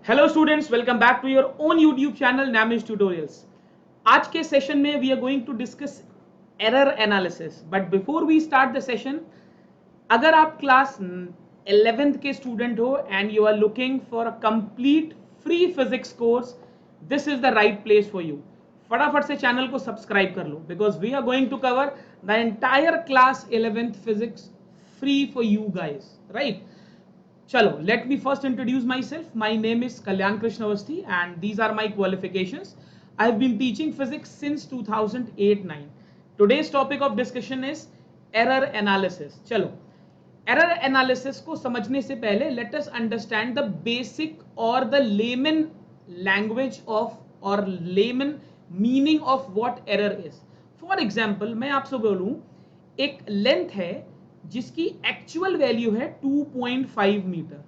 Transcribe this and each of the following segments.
Hello students, welcome back to your own YouTube channel Namish tutorials. आज के session में we are going to discuss error analysis. But before we start the session, अगर आप class 11th के student हो and you are looking for a complete free physics course, this is the right place for you. फटाफट से channel को subscribe कर लो because we are going to cover the entire class 11th physics free for you guys, right? Chalo, let me first introduce myself. My name is Kalyan Krishna Avasthi and these are my qualifications. I have been teaching physics since 2008-9. Today's topic of discussion is error analysis. Chalo, error analysis को समझने से पहले let us understand the basic or the layman language of or layman meaning of what error is. For example, मैं आपसे बोलूं एक length है जिसकी एक्चुअल वैल्यू है 2.5 मीटर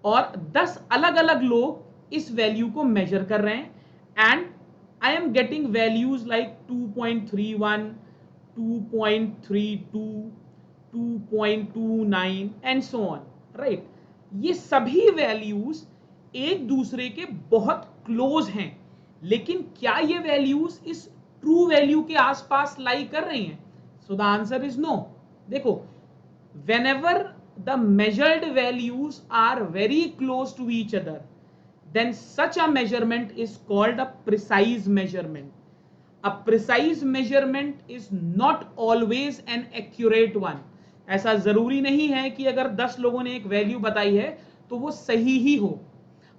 और 10 अलग अलग लोग इस वैल्यू को मेजर कर रहे हैं and I am getting values like 2.31, 2.32, 2.29 and so on, right? ये सभी वैल्यूज एक दूसरे के बहुत क्लोज हैं, लेकिन क्या ये वैल्यूज इस ट्रू वैल्यू के आसपास लाई कर रही हैं? So the answer is no. देखो, whenever the measured values are very close to each other, then such a measurement is called a precise measurement. A precise measurement is not always an accurate one. ऐसा जरूरी नहीं है कि अगर 10 लोगों ने एक वैल्यू बताई है तो वो सही ही हो।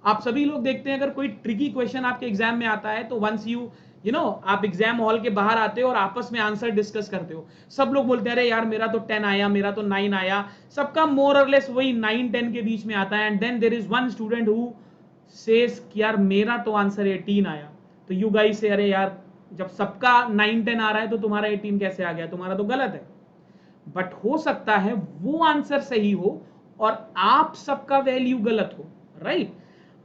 आप सभी लोग देखते हैं, अगर कोई ट्रिकी क्वेश्चन आपके एग्जाम में आता है तो वंस यू नो आप एग्जाम हॉल के बाहर आते हो और आपस में आंसर डिस्कस करते हो, सब लोग बोलते हैं अरे यार मेरा तो 10 आया, मेरा तो 9 आया, सबका मोर और लेस वही 9-10 के बीच में आता है। And then there is one student who says कि यार मेरा तो आंसर 18 आया। तो यू गाइस से अरे यार जब सबका 9-10 आ रहा है तो तुम्हारा 18 कैसे आ गया? तुम्हारा तो गलत है। बट हो सकता है वो आंसर सही हो और आप सबका वैल्यू गलत हो, राइट?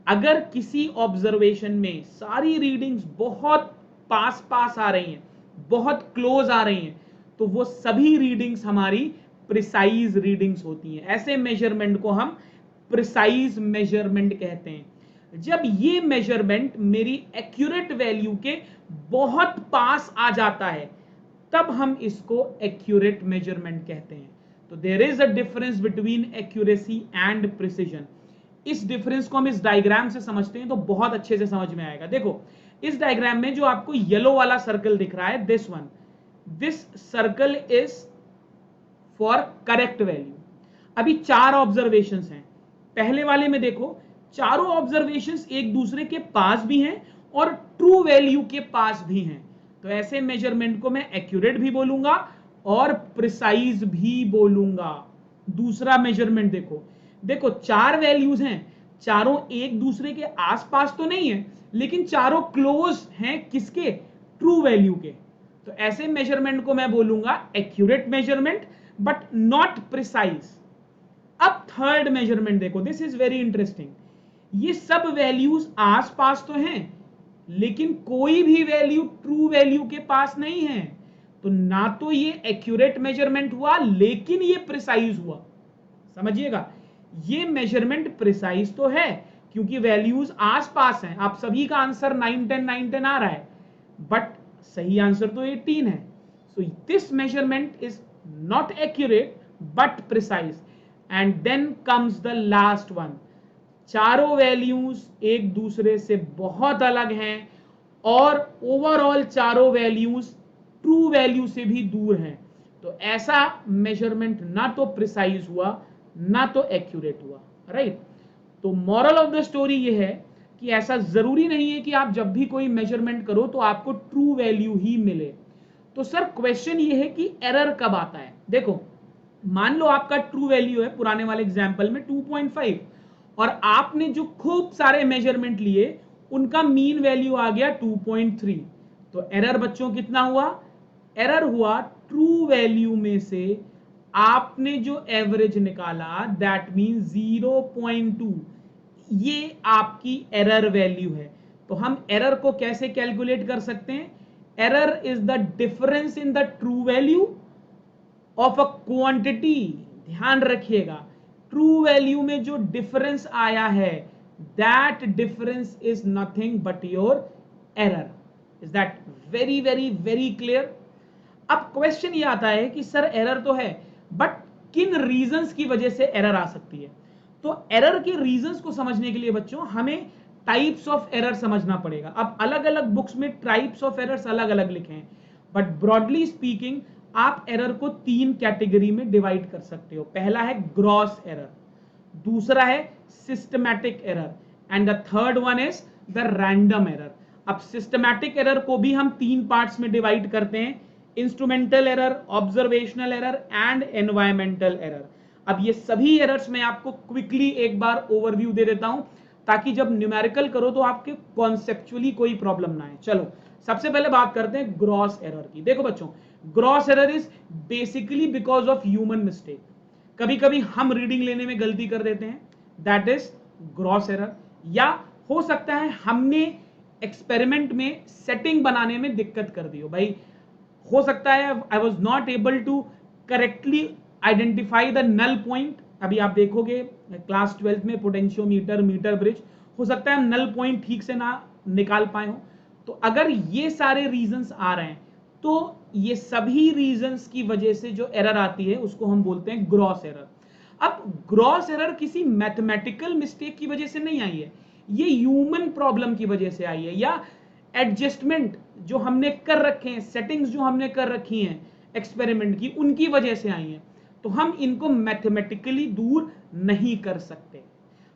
अगर किसी ऑब्जर्वेशन में सारी रीडिंग्स बहुत पास पास आ रही हैं, बहुत क्लोज आ रही हैं, तो वो सभी रीडिंग्स हमारी प्रिसाइज रीडिंग्स होती हैं। ऐसे मेजरमेंट को हम प्रिसाइज मेजरमेंट कहते हैं। जब ये मेजरमेंट मेरी एक्यूरेट वैल्यू के बहुत पास आ जाता है तब हम इसको एक्यूरेट मेजरमेंट कहते हैं। तो there is a difference between accuracy and precision. इस डिफरेंस को हम इस डायग्राम से समझते हैं तो बहुत अच्छे से समझ में आएगा। देखो, इस डायग्राम में जो आपको येलो वाला सर्कल दिख रहा है, this circle is for correct value. अभी 4 ऑब्जर्वेशंस हैं। पहले वाले में देखो, चारों ऑब्जर्वेशंस एक दूसरे के पास भी हैं और ट्रू वैल्यू के पास भी हैं। तो ऐसे मेजरमेंट को मैं एक्यूरेट भी बोलूंगा और प्रिसाइज भी बोलूंगा। दूसरा मेजरमेंट देखो 4 वैल्यूज हैं, चारों एक दूसरे के आसपास तो नहीं है, लेकिन चारों क्लोज हैं किसके? ट्रू वैल्यू के। तो ऐसे मेजरमेंट को मैं बोलूंगा accurate measurement but not precise. अब थर्ड मेजरमेंट देखो, दिस इज वेरी इंटरेस्टिंग। ये सब वैल्यूज आसपास तो हैं, लेकिन कोई भी वैल्यू ट्रू वैल्यू के पास नहीं है। तो ना तो ये एक्यूरेट मेजरमेंट हुआ लेकिन ये प्रिसाइज हुआ। समझिएगा, ये मेजरमेंट प्रिसाइज तो है क्योंकि वैल्यूज आसपास हैं। आप सभी का आंसर 9-10 आ रहा है, बट सही आंसर तो 18 है। So this measurement is not accurate but precise. And then comes the last one. चारों वैल्यूज एक दूसरे से बहुत अलग हैं और ओवरऑल चारों वैल्यूज ट्रू वैल्यू से भी दूर हैं। तो ऐसा मेजरमेंट ना तो प्रिसाइज हुआ ना तो एक्यूरेट हुआ, राइट? तो मॉरल ऑफ द स्टोरी ये है कि ऐसा जरूरी नहीं है कि आप जब भी कोई मेजरमेंट करो तो आपको ट्रू वैल्यू ही मिले। तो सर क्वेश्चन ये है कि एरर कब आता है? देखो, मान लो आपका ट्रू वैल्यू है पुराने वाले एग्जांपल में 2.5 और आपने जो खूब सारे मेजरमेंट लिए उनका मीन वैल्यू आ गया 2.3। तो एरर बच्चों कितना हुआ? एरर हुआ ट्रू वैल्यू में से आपने जो एवरेज निकाला, दैट मीन 0.2, ये आपकी एरर वैल्यू है। तो हम एरर को कैसे कैलकुलेट कर सकते हैं? Error is the difference in the true value of a quantity. ध्यान रखिएगा, ट्रू वैल्यू में जो डिफरेंस आया है that difference is nothing but your error. Is that very very very clear? अब क्वेश्चन ये आता है कि सर एरर तो है, बट किन रीजंस की वजह से एरर आ सकती है? तो एरर के रीजंस को समझने के लिए बच्चों हमें टाइप्स ऑफ एरर समझना पड़ेगा. अब अलग अलग बुक्स में टाइप्स ऑफ एरर्स अलग अलग लिखे हैं, बट ब्रॉडली स्पीकिंग आप एरर को 3 कैटेगरी में डिवाइड कर सकते हो. पहला है ग्रॉस एरर, दूसरा है systematic error, and the third one is the random error. अब सिस्टमैटिक एरर को भी हम 3 पार्ट्स में डिवाइड करते हैं, instrumental error, observational error and environmental error. अब ये सभी एरर्स मैं आपको क्विकली एक बार ओवरव्यू दे देता हूं, ताकि जब न्यूमेरिकल करो तो आपके कॉन्सेप्चुअली कोई प्रॉब्लम ना आए. चलो सबसे पहले बात करते हैं ग्रॉस एरर की. देखो बच्चों, gross error is basically because of human mistake. कभी कभी हम रीडिंग लेने में गलती कर देते हैं, दैट इज ग्रॉस एरर. या हो सकता है हमने एक्सपेरिमेंट में सेटिंग बनाने में दिक्कत कर दी हो. भाई हो सकता है I was not able to correctly identify the null point. अभी आप देखोगे क्लास 12th में पोटेंशियोमीटर, मीटर ब्रिज, हो सकता है नल पॉइंट ठीक से ना निकाल पाए हो. तो अगर ये सारे रीजंस आ रहे हैं तो ये सभी रीजंस की वजह से जो एरर आती है उसको हम बोलते हैं ग्रॉस एरर. अब ग्रॉस एरर किसी मैथमेटिकल मिस्टेक की वजह से नहीं आई है, ये ह्यूमन प्रॉब्लम की वजह से आई है, या एडजस्टमेंट जो हमने कर रखे हैं, सेटिंग्स जो हमने कर रखी हैं एक्सपेरिमेंट की, उनकी वजह से आई हैं. तो हम इनको मैथमेटिकली दूर नहीं कर सकते,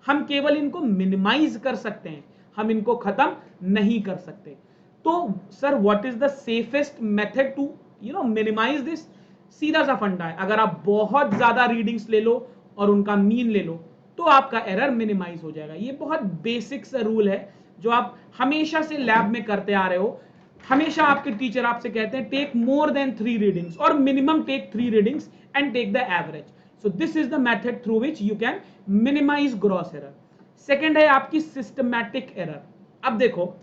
हम केवल इनको मिनिमाइज कर सकते हैं, हम इनको खत्म नहीं कर सकते. तो sir what is the safest method to minimise this? सीधा सा फंडा है, अगर आप बहुत ज्यादा रीडिंग्स ले लो और उनका मीन ले लो तो आपका एरर मिनिमाइज हो जाएगा. ये बहुत बेसिक सा रूल है जो आप हमेशा से लैब में करते आ रहे हो. हमेशा आपके टीचर आपसे कहते हैं टेक मोर देन 3 रीडिंग्स और minimum take 3 readings and take the average. So this is the method through which you can minimise gross error. Second है आपकी सिस्टमैटिक एरर. अब देखो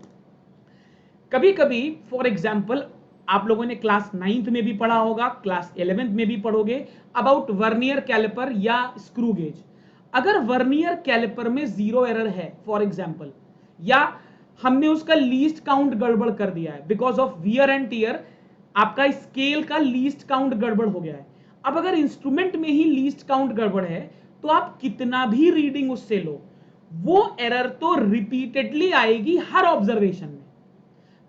कभी कभी फॉर एग्जाम्पल आप लोगों ने क्लास 9th में भी पढ़ा होगा, क्लास 11th में भी पढ़ोगे अबाउट वर्नियर कैलिपर या स्क्रू गेज. अगर वर्नियर कैलिपर में 0 एरर है फॉर एग्जाम्पल, या हमने उसका लीस्ट काउंट गड़बड़ कर दिया है because of wear and tear, आपका स्केल का लीस्ट काउंट गड़बड़ हो गया है. अब अगर इंस्ट्रूमेंट में ही लीस्ट काउंट गड़बड़ है तो आप कितना भी रीडिंग उससे लो, वो एरर तो रिपीटेडली आएगी हर ऑब्जर्वेशन में.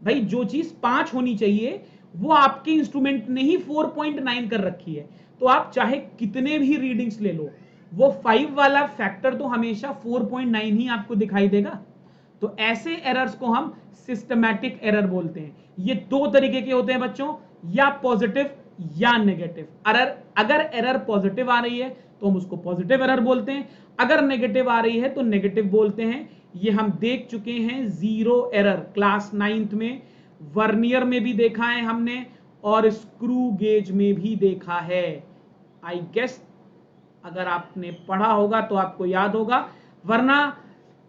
भाई जो चीज 5 होनी चाहिए वो आपके इंस्ट्रूमेंट ने ही 4.9 कर रखी है, तो आप चाहे कितने भी रीडिंग्स ले लो, वो 5 वाला फैक्टर तो हमेशा 4.9 ही आपको दिखाई देगा. तो ऐसे एरर्स को हम सिस्टमैटिक एरर बोलते हैं. ये 2 तरीके के होते हैं बच्चों, या पॉजिटिव या नेगेटिव. अगर एरर पॉजिटिव आ रही है तो हम उसको पॉजिटिव एरर बोलते हैं, अगर नेगेटिव आ रही है तो नेगेटिव बोलते हैं. ये हम देख चुके हैं 0 एरर क्लास 9th में, वर्नियर में भी देखा है हमने और स्क्रू गेज में भी देखा है. आई गेस अगर आपने पढ़ा होगा तो आपको याद होगा, वरना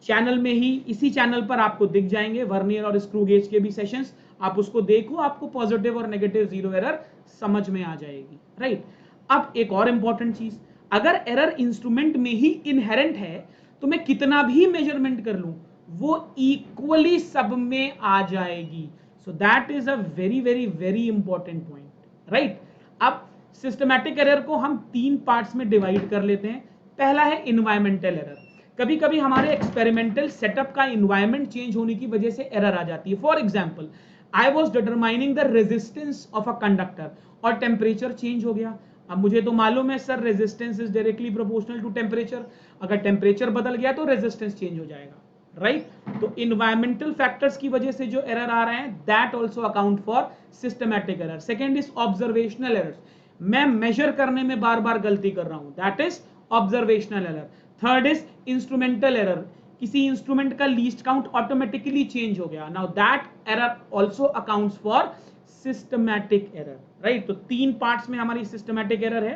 चैनल में ही, इसी चैनल पर आपको दिख जाएंगे वर्नियर और स्क्रू गेज के भी सेशंस. आप उसको देखो, आपको पॉजिटिव और नेगेटिव 0 एरर समझ में आ जाएगी. राइट. अब एक और इंपॉर्टेंट चीज, अगर एरर इंस्ट्रूमेंट में ही इनहेरेंट है तो मैं कितना भी मेजरमेंट कर लूं वो इक्वली सब में आ जाएगी. So that is a very very very important point. Right. अब सिस्टमैटिक एरर को हम 3 पार्ट्स में डिवाइड कर लेते हैं. पहला है इन्वायरमेंटल एरर. कभी कभी हमारे एक्सपेरिमेंटल सेटअप का इन्वायरमेंट चेंज होने की वजह से एरर आ जाती है. For example I was determining the resistance of a conductor और टेम्परेचर चेंज हो गया. अब मुझे तो मालूम है sir resistance is directly proportional to temperature, अगर टेम्परेचर बदल गया तो रेजिस्टेंस चेंज हो जाएगा. राइट. तो इन्वायरमेंटल फैक्टर्स की वजह से जो एरर आ रहे हैं that also account for systematic error. Second is observational errors. मैं मेजर करने में बार बार गलती कर रहा हूं, that is observational error. Third is instrumental error. किसी इंस्ट्रूमेंट का लीस्ट काउंट ऑटोमेटिकली चेंज हो गया. Now that error also accounts for systematic error. Right. तो 3 पार्ट्स में हमारी सिस्टमैटिक एरर है.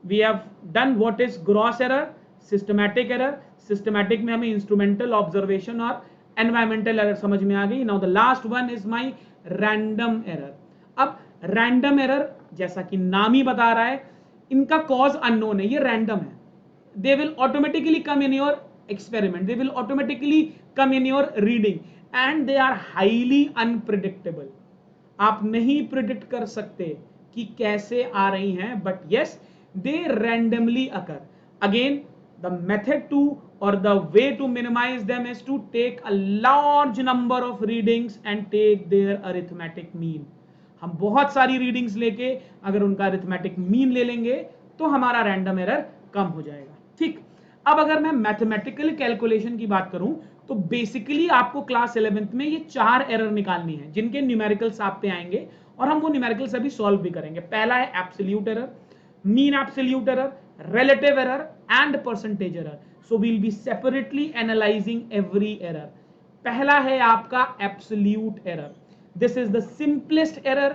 We have done what is gross error, systematic error. Systematic में हमें इंस्ट्रूमेंटल, ऑब्जर्वेशन और एनवायरमेंटल एरर समझ में आ गई. Now the last one is my random error. अब रैंडम एरर जैसा कि नाम ही बता रहा है, इनका कॉज अननोन है, ये रैंडम है. They will automatically come in your experiment. They will automatically come in your reading and they are highly unpredictable. आप नहीं प्रिडिक्ट कर सकते कि कैसे आ रही हैं, but yes they randomly occur. Again the method to or the way to minimize them is to take a large number of readings and take their arithmetic mean. हम बहुत सारी रीडिंग्स लेके अगर उनका अरिथमेटिक मीन ले लेंगे तो हमारा रैंडम एरर कम हो जाएगा. ठीक, अब अगर मैं मैथमेटिकल कैलकुलेशन की बात करूं तो बेसिकली आपको क्लास 11th में ये 4 एरर निकालनी है जिनके न्यूमेरिकल्स आप पे आएंगे और हम वो न्यूमेरिकल्स अभी सॉल्व भी करेंगे. पहला है absolute error, mean absolute error, relative error and percentage error. So we'll be separately analyzing every error. पहला है आपका absolute error. This is the simplest error.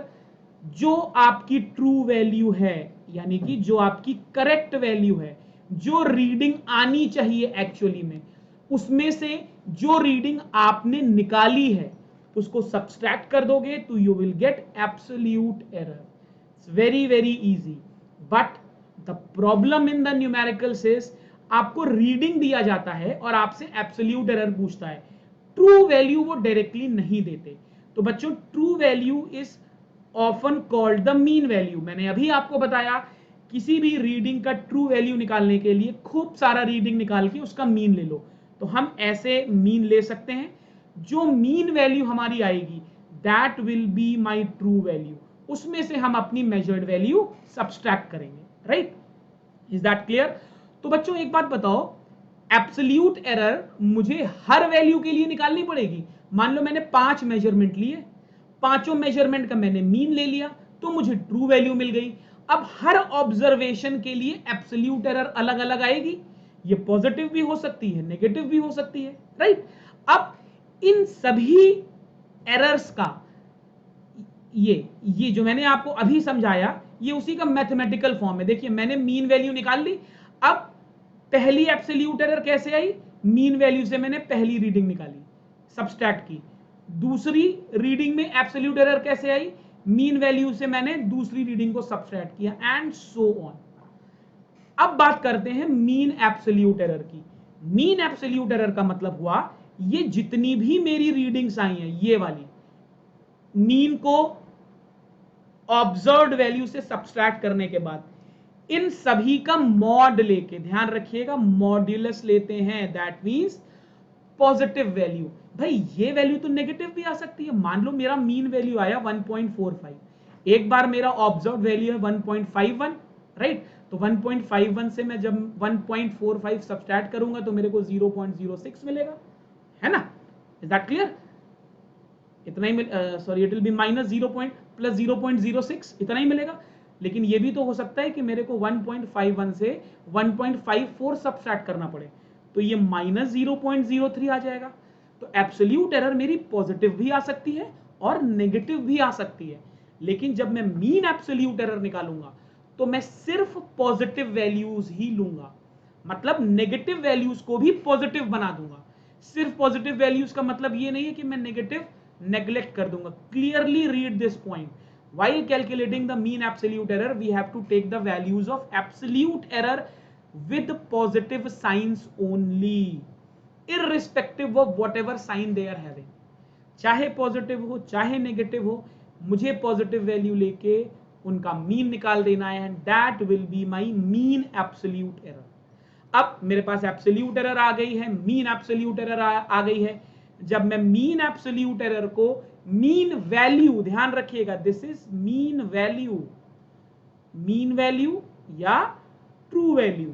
जो आपकी true value है, यानी कि जो आपकी correct value है, जो रीडिंग आनी चाहिए एक्चुअली में, उसमें से जो रीडिंग आपने निकाली है उसको सब्सट्रैक्ट कर दोगे तो you will get absolute error. It's very very easy. But the problem in the numericals is आपको रीडिंग दिया जाता है और आपसे एब्सोल्यूट एरर पूछता है. ट्रू वैल्यू वो डायरेक्टली नहीं देते. तो बच्चों true value is often called the mean value. मैंने अभी आपको बताया किसी भी रीडिंग का ट्रू वैल्यू निकालने के लिए खूब सारा रीडिंग निकाल के उसका मीन ले लो. तो हम ऐसे मीन ले सकते हैं. जो मीन वैल्यू हमारी आएगी that will be my true value. उसमें से हम अपनी मेजर्ड वैल्यू सब्सट्रैक्ट करेंगे. Right, is that clear? तो बच्चों एक बात बताओ, एब्सोल्यूट एरर मुझे हर वैल्यू के लिए निकालनी पड़ेगी. मान लो मैंने 5 मेजरमेंट लिए, पांचों मेजरमेंट का मैंने मीन ले लिया तो मुझे ट्रू वैल्यू मिल गई. अब हर ऑब्जर्वेशन के लिए एब्सोल्यूट एरर अलग अलग आएगी. ये पॉजिटिव भी हो सकती है, नेगेटिव भी हो सकती है. राइट, अब इन सभी एरर्स का ये जो मैंने आपको अभी समझाया ये उसी का मैथमेटिकल फॉर्म है. देखिए मैंने मीन वैल्यू निकाल ली. अब पहली एब्सोल्यूट एरर कैसे आई? मीन वैल्यू से मैंने पहली रीडिंग निकाली, सब्सट्रैक्ट की. दूसरी रीडिंग में एब्सोल्यूट एरर कैसे आई? मीन वैल्यू से मैंने दूसरी रीडिंग को सब्सट्रैक्ट किया एंड सो ऑन. अब बात करते हैं मीन एब्सोल्यूट एरर की. मीन एब्सोल्यूट एरर का मतलब हुआ ये जितनी भी मेरी रीडिंग्स आई हैं ये वाली मीन को ऑब्जर्व्ड वैल्यू से सब्सट्रैक्ट करने के बाद इन सभी का मॉड लेके, ध्यान रखिएगा मॉड्यूलस लेते हैं, दैट मींस पॉजिटिव वैल्यू. भाई ये वैल्यू तो नेगेटिव भी आ सकती है. मान लो मेरा मीन वैल्यू आया 1.45, एक बार मेरा ऑब्जर्व वैल्यू है 1.51. राइट, तो 1.51 से मैं जब 1.45 सब्सट्रैक्ट करूंगा तो मेरे को 0.06 मिलेगा, है ना? Is that clear? इतना ही sorry it will be minus 0 plus 0.06 इतना ही मिलेगा. लेकिन ये भी तो हो सकता है कि मेरे को 1.51 से 1.54 सब्सट्रैक्ट करना पड़े तो ये माइनस 0.03 आ जाएगा. तो एब्सोल्यूट एरर मेरी पॉजिटिव भी आ सकती है और नेगेटिव भी आ सकती है. लेकिन जब मैं मीन एब्सोल्यूट एरर निकालूंगा तो मैं सिर्फ पॉजिटिव वैल्यूज ही लूंगा. मतलब नेगेटिव वैल्यूज को भी पॉजिटिव बना दूंगा. सिर्फ पॉजिटिव वैल्यूज का मतलब ये नहीं है कि मैं नेगेटिव नेग्लेक्ट कर दूंगा. Clearly read this point. While calculating the mean absolute error, we have to take the values of absolute error with positive signs only, irrespective of whatever sign they are having. चाहे positive हो चाहे negative हो, मुझे positive value लेके उनका mean निकाल देना है and that will be my mean absolute error. अब मेरे पास एब्सोल्यूट एरर आ गई है, मीन एब्सोल्यूट एरर आ गई है. जब मैं मीन एब्सोल्यूट एरर को मीन वैल्यू, ध्यान रखिएगा दिस इज मीन वैल्यू या ट्रू वैल्यू,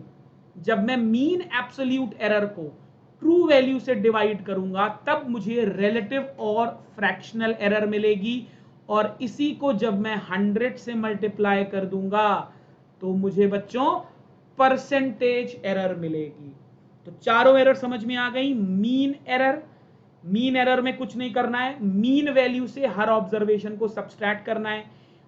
जब मैं मीन एब्सोल्यूट एरर को ट्रू वैल्यू से डिवाइड करूंगा तब मुझे रिलेटिव और फ्रैक्शनल एरर मिलेगी. और इसी को जब मैं 100 से मल्टीप्लाई कर दूंगा तो मुझे बच्चों परसेंटेज एरर मिलेगी. तो चारों एरर समझ में आ गई. मीन एरर में कुछ नहीं करना है, मीन वैल्यू से हर ऑब्जर्वेशन को सब्सट्रैक्ट करना है.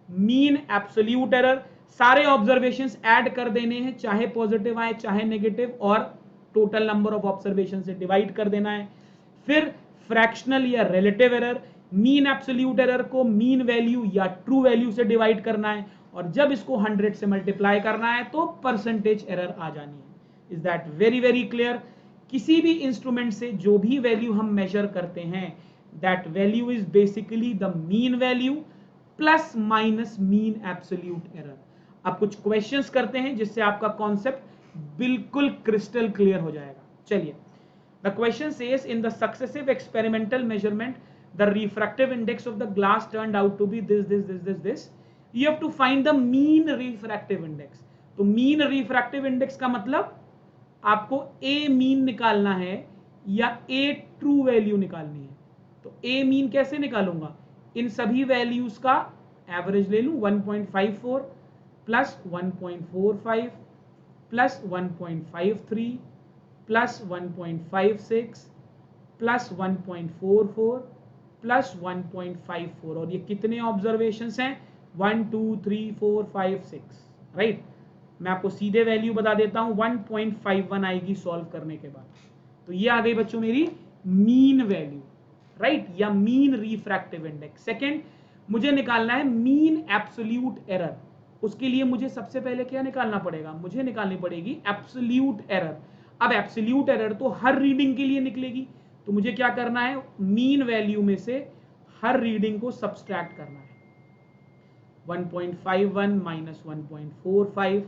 मीन एब्सोल्यूट एरर सारे ऑब्जर्वेशंस ऐड कर देने हैं, चाहे पॉजिटिव आए चाहे नेगेटिव, और टोटल नंबर ऑफ ऑब्जर्वेशन से डिवाइड कर देना है. फिर फ्रैक्शनल या relative error, mean absolute error को मीन वैल्यू या ट्रू वैल्यू से डिवाइड करना है और जब इसको 100 से मल्टीप्लाई करना है तो परसेंटेज एरर आ जानी है. Is that very very clear? किसी भी इंस्ट्रूमेंट से जो भी वैल्यू हम मेजर करते हैं, that value is basically the mean value plus minus mean absolute error. अब कुछ क्वेश्चंस करते हैं जिससे आपका कॉन्सेप्ट बिल्कुल क्रिस्टल क्लियर हो जाएगा। चलिए, the question says in the successive experimental measurement the refractive index of the glass turned out to be this. You have to find the mean refractive index. तो mean refractive index का मतलब आपको ए mean निकालना है या ए true value निकालनी है। तो ए मीन कैसे निकालूंगा, इन सभी वैल्यूज का एवरेज ले लूं, 1.54 plus 1.45 plus 1.53 plus 1.56 plus 1.44 plus 1.54, और ये कितने ऑब्जर्वेशंस हैं, 1 2 3 4 5 6, राइट। मैं आपको सीधे वैल्यू बता देता हूं, 1.51 आएगी सॉल्व करने के बाद। तो ये आ गई बच्चों मेरी मीन वैल्यू, राइट, या मीन रिफ्रैक्टिव इंडेक्स। सेकंड, मुझे निकालना है मीन एब्सोल्यूट एरर। उसके लिए मुझे सबसे पहले क्या निकालना पड़ेगा, मुझे निकालनी पड़ेगी एब्सोल्यूट एरर। अब एब्सोल्यूट एरर तो हर रीडिंग के लिए निकलेगी, तो मुझे क्या करना है, मीन वैल्यू में से हर रीडिंग को सब्सट्रैक्ट करना है। 1.51 minus 1.45,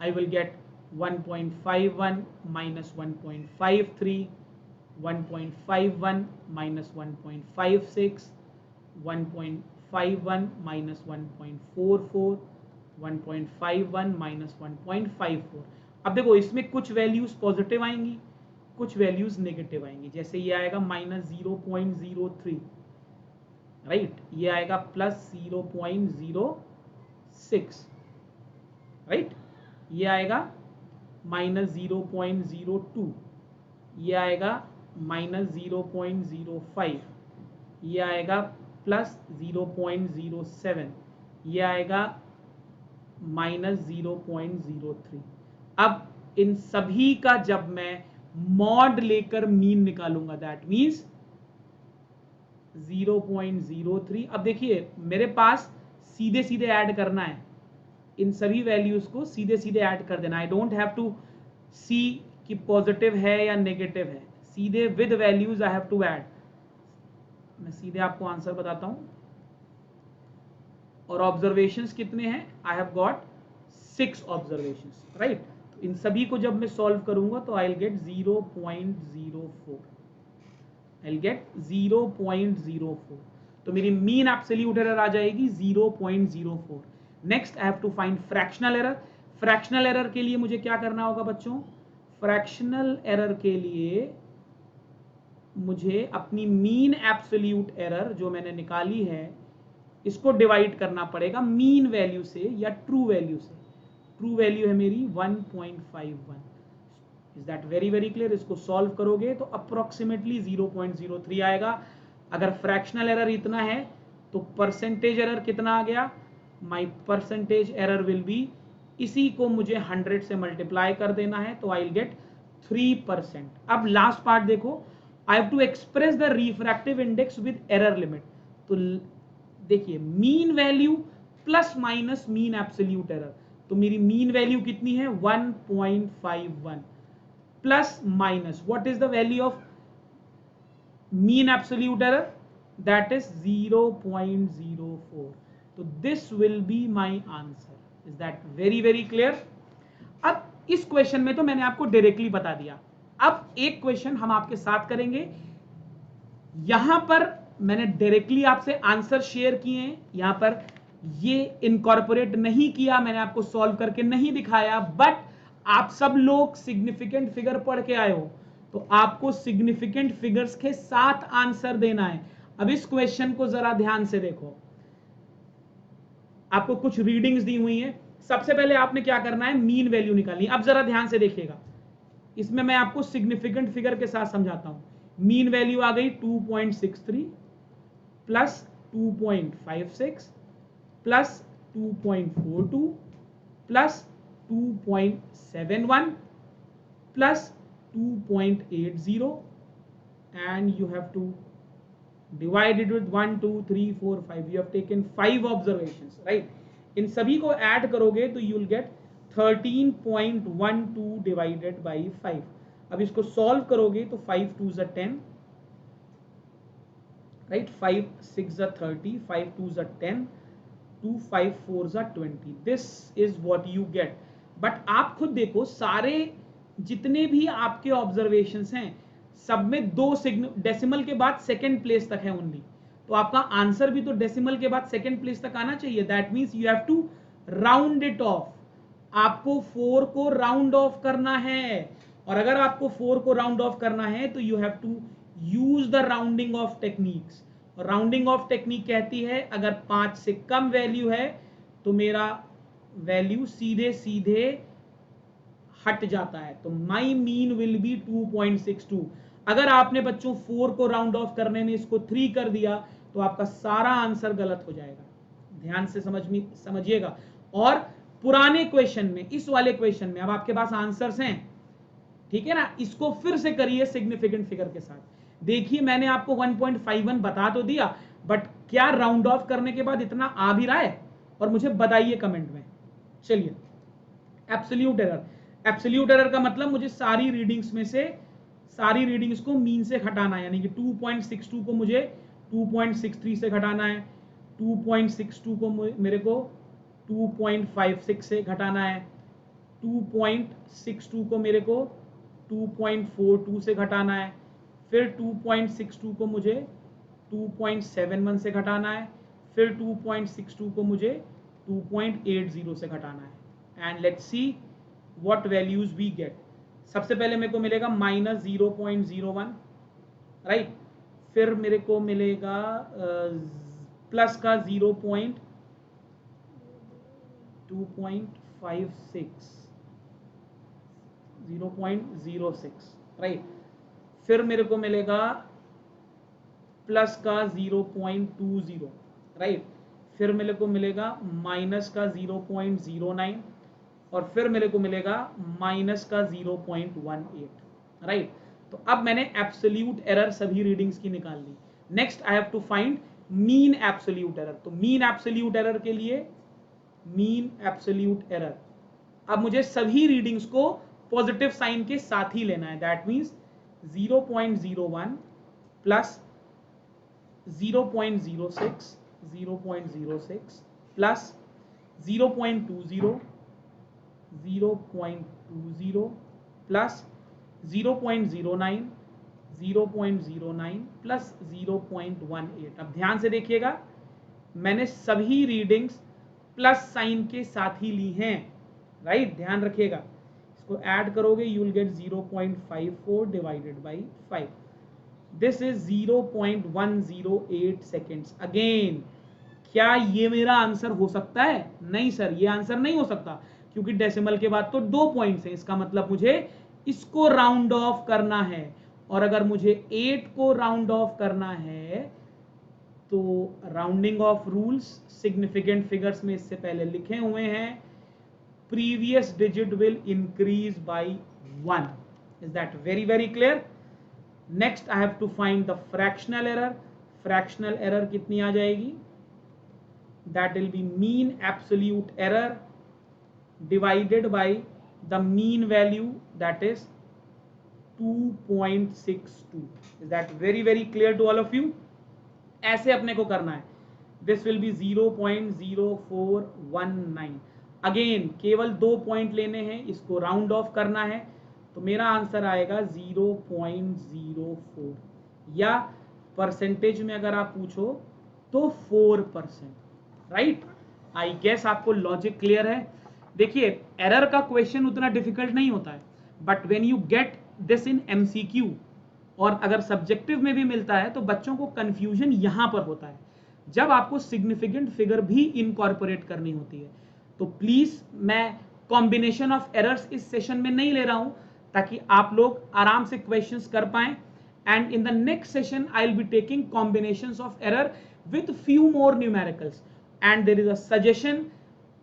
I will get 1.51 minus 1.53, 1.51 minus 1.56, 1.51 minus 1.44, 1.51 minus 1.54। अब देखो इसमें कुछ वैल्यूज पॉजिटिव आएंगी, कुछ वैल्यूज नेगेटिव आएंगी। जैसे ये आएगा -0.03, राइट, ये आएगा +0.06, राइट, ये आएगा -0.02, ये आएगा -0.05, ये आएगा +0.07, ये आएगा -0.03। अब इन सभी का जब मैं मॉड लेकर मीन निकालूंगा, दैट मीन्स 0.03। अब देखिए मेरे पास सीधे सीधे ऐड करना है, इन सभी वैल्यूज को सीधे सीधे ऐड कर देना। I don't have to see कि पॉजिटिव है या नेगेटिव है, सीधे with values I have to add. मैं सीधे आपको आंसर बताता हूं, और ऑब्जर्वेशंस कितने हैं, I have got 6 observations, right. तो इन सभी को जब मैं सॉल्व करूंगा तो I will get 0.04, I will get 0.04। तो मेरी मीन एब्सोल्यूट एरर आ जाएगी 0.04। Next I have to find fractional error. Fractional error के लिए मुझे क्या करना होगा बच्चों, फ्रैक्शनल एरर के लिए मुझे अपनी मीन एब्सोल्यूट एरर जो मैंने निकाली है इसको डिवाइड करना पड़ेगा मीन वैल्यू से या ट्रू वैल्यू से। ट्रू वैल्यू है मेरी 1.51। Is that very very clear. इसको सॉल्व करोगे तो अप्रोक्सीमेटली 0.03 आएगा। अगर फ्रैक्शनल एरर इतना है तो परसेंटेज एरर कितना आ गया, माई परसेंटेज एरर विल बी, इसी को मुझे 100 से मल्टीप्लाई कर देना है तो आई विल गेट 3%। अब लास्ट पार्ट देखो, I have to express the refractive index with error limit. तो देखिए mean value plus minus mean absolute error, तो मेरी मीन वैल्यू कितनी है 1.51 plus minus what is the value of mean absolute error, that is 0.04। तो this will be my answer. Is that very very clear. अब इस question में तो मैंने आपको डायरेक्टली बता दिया। अब एक क्वेश्चन हम आपके साथ करेंगे, यहां पर मैंने डायरेक्टली आपसे आंसर शेयर किए हैं, यहां पर ये इनकॉर्पोरेट नहीं किया, मैंने आपको सॉल्व करके नहीं दिखाया, बट आप सब लोग सिग्निफिकेंट फिगर पढ़ के आए हो तो आपको सिग्निफिकेंट फिगर्स के साथ आंसर देना है। अब इस क्वेश्चन को जरा ध्यान से देखो, आपको कुछ रीडिंग्स दी हुई हैं। सबसे पहले आपने क्या करना है, मीन वैल्यू निकालनी है। अब जरा ध्यान से देखिएगा, इसमें मैं आपको सिग्निफिकेंट फिगर के साथ समझाता हूं। मीन वैल्यू आ गई 2.63 plus 2.56 plus 2.42 plus 2.71 plus 2.80 and you have to divide it with 1 2 3 4 5। you have taken 5 observations, right। इन सभी को ऐड करोगे तो you will get 13.12 divided by 5। अब इसको सॉल्व करोगे तो 5 2 ज़ा 10, राइट, 5 6 ज़ा 30, 5 2 ज़ा 10, 2 5 4 ज़ा 20, this is what you get. But आप खुद देखो, सारे जितने भी आपके ऑब्जर्वेशंस हैं सब में दो डेसिमल के बाद सेकेंड प्लेस तक है ओनली, तो आपका आंसर भी तो डेसिमल के बाद सेकेंड प्लेस तक आना चाहिए। That means you have to round it off, आपको 4 को राउंड ऑफ करना है, और अगर आपको 4 को राउंड ऑफ करना है तो you have to use the rounding off techniques. Rounding off technique कहती है अगर 5 से कम वैल्यू है तो मेरा वैल्यू सीधे सीधे हट जाता है, तो माई मीन विल बी 2.62। अगर आपने बच्चों 4 को राउंड ऑफ करने में इसको 3 कर दिया तो आपका सारा आंसर गलत हो जाएगा। ध्यान से समझिएगा। और पुराने क्वेश्चन में, इस वाले क्वेश्चन में अब आपके पास आंसर्स हैं, ठीक है ना, इसको फिर से करिए सिग्निफिकेंट फिगर के साथ। देखिए मैंने आपको 1.51 बता तो दिया, बट क्या राउंड ऑफ करने के बाद इतना आ भी रहा है? और मुझे बताइए कमेंट में। चलिए, एब्सोल्यूट एरर। एब्सोल्यूट एरर का मतलब मुझे सारी रीडिंग्स में से सारी रीडिंग्स को मीन से घटाना है, यानी कि 2.62 को मुझे 2.63 से घटाना है, 2.62 को मेरे को 2.56 से घटाना है, 2.62 को मेरे को 2.42 से घटाना है, फिर 2.62 को मुझे 2.71 से घटाना है, फिर 2.62 को मुझे 2.80 से घटाना है। And let's see what values we get. सबसे पहले मेरे को मिलेगा -0.01, राइट, फिर मेरे को मिलेगा प्लस का 0.256, राइट, फिर मेरे को मिलेगा प्लस का 0.20, राइट, फिर मेरे को मिलेगा माइनस का 0.09, और फिर मेरे को मिलेगा माइनस का 0.18, राइट। तो अब मैंने एब्सोल्यूट एरर सभी रीडिंग्स की निकाल ली। Next I have to find mean absolute error. तो मीन एब्सोल्यूट एरर के लिए मीन एब्सोल्यूट एरर, अब मुझे सभी रीडिंग्स को पॉजिटिव साइन के साथ ही लेना है। That means 0.01 plus 0.06 plus 0.20 plus 0.09 plus 0.18। अब ध्यान से देखिएगा, मैंने सभी रीडिंग्स प्लस साइन के साथ ही ली हैं, राइट, ध्यान रखिएगा। इसको ऐड करोगे you will get 0.54 divided by 5, this is 0.108 seconds. Again, क्या ये मेरा आंसर हो सकता है? नहीं सर, ये आंसर नहीं हो सकता, क्योंकि डेसिमल के बाद तो 2 पॉइंट्स हैं। इसका मतलब मुझे इसको राउंड ऑफ करना है, और अगर मुझे 8 को राउंड ऑफ करना है तो rounding off rules significant figures में इससे पहले लिखे हुए हैं, previous digit will increase by 1। Is that very clear? Next I have to find the fractional error. Fractional error कितनी आ जाएगी? That will be mean absolute error divided by the mean value, that is 2.62. Is that very clear to all of you? ऐसे अपने को करना है। This will be 0.0419। Again केवल 2 point लेने हैं, इसको राउंड ऑफ करना है, तो मेरा आंसर आएगा 0.04, या परसेंटेज में अगर आप पूछो तो 4%, राइट। आई गेस आपको लॉजिक क्लियर है। देखिए, एरर का क्वेश्चन उतना डिफिकल्ट नहीं होता है, but when you get this in MCQ और अगर सब्जेक्टिव में भी मिलता है तो बच्चों को कंफ्यूजन यहां पर होता है जब आपको सिग्निफिकेंट फिगर भी इनकॉर्पोरेट करनी होती है। तो प्लीज, मैं कॉम्बिनेशन ऑफ एरर्स इस सेशन में नहीं ले रहा हूं ताकि आप लोग आराम से क्वेश्चंस कर पाएं, and in the next session I will be taking combinations of error with few more numericals, and there is a suggestion,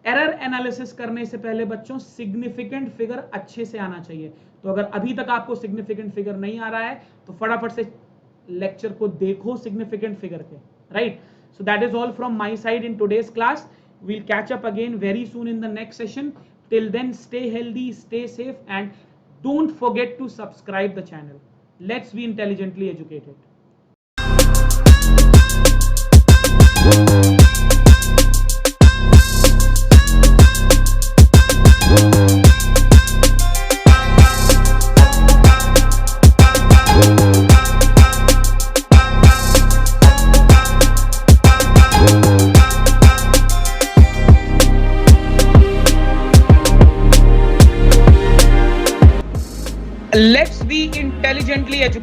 error analysis करने से पहले बच्चों सिग्निफिकेंट फिगर अच्छे से आना चाहिए। तो अगर अभी तक आपको सिग्निफिकेंट फिगर नहीं आ रहा है तो फटाफट से लेक्चर को देखो सिग्निफिकेंट फिगर के, right. So that is all from my side in today's class. we'll catch up again very soon in the next session. Till then, stay healthy, stay safe, and don't forget to subscribe the channel. Let's be intelligently educated. Let's be intelligently educated.